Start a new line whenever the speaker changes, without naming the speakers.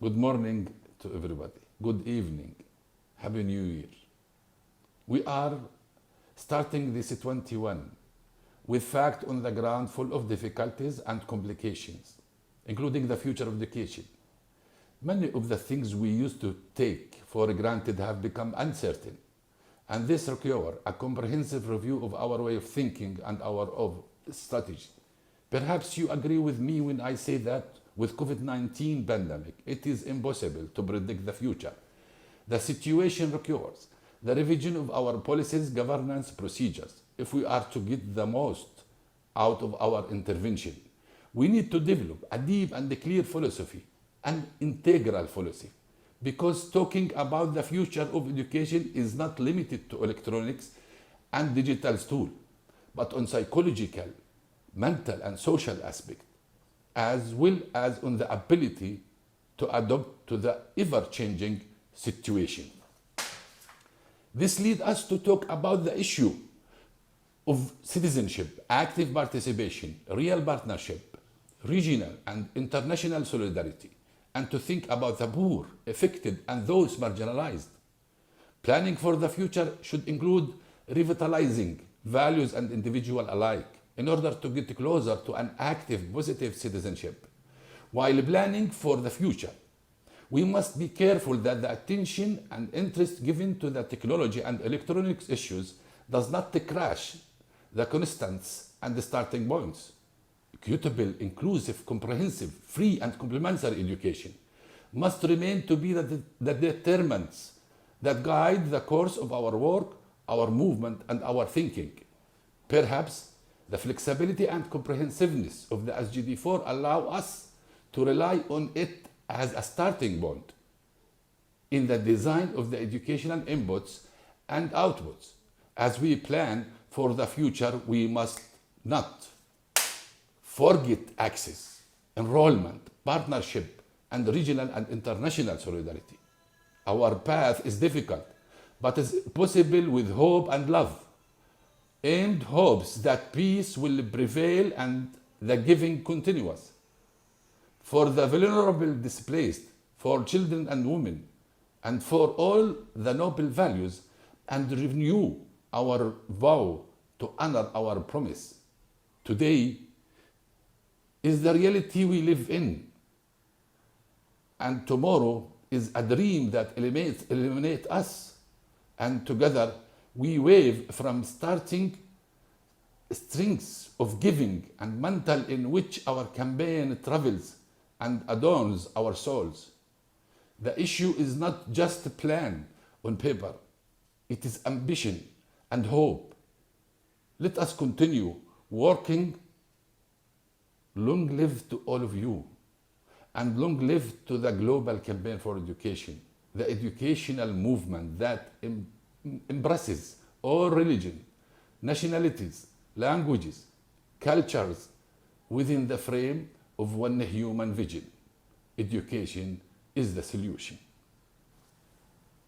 Good morning to everybody. Good evening. Happy New Year. We are starting this 21 with fact on the ground full of difficulties and complications, including the future of education. Many of the things we used to take for granted have become uncertain, and this requires a comprehensive review of our way of thinking and our strategy. Perhaps you agree with me when I say that with COVID-19 pandemic, it is impossible to predict the future. The situation requires the revision of our policies, governance, procedures. If we are to get the most out of our intervention, we need to develop a deep and clear philosophy, an integral philosophy, because talking about the future of education is not limited to electronics and digital tools, but on psychological, mental and social aspect, as well as on the ability to adapt to the ever-changing situation. This leads us to talk about the issue of citizenship, active participation, real partnership, regional and international solidarity, and to think about the poor, affected, and those marginalized. Planning for the future should include revitalizing values and individual alike in order to get closer to an active, positive citizenship. While planning for the future, we must be careful that the attention and interest given to the technology and electronics issues does not crash the constants and the starting points. Equitable, inclusive, comprehensive, free and complementary education must remain to be the determinants that guide the course of our work, our movement and our thinking. Perhaps the flexibility and comprehensiveness of the SGD4 allow us to rely on it as a starting point in the design of the educational inputs and outputs. As we plan for the future, we must not forget access, enrollment, partnership, and regional and international solidarity. Our path is difficult, but is possible with hope and love, and hopes that peace will prevail and the giving continuous. For the vulnerable displaced, for children and women, and for all the noble values, and renew our vow to honor our promise. Today is the reality we live in, and tomorrow is a dream that illuminates us, and together we wave from starting strings of giving and mantle in which our campaign travels and adorns our souls. The issue is not just a plan on paper, it is ambition and hope. Let us continue working. Long live to all of you, and long live to the Global Campaign for Education, the educational movement that embraces all religion, nationalities, languages, cultures within the frame of one human vision. Education is the solution.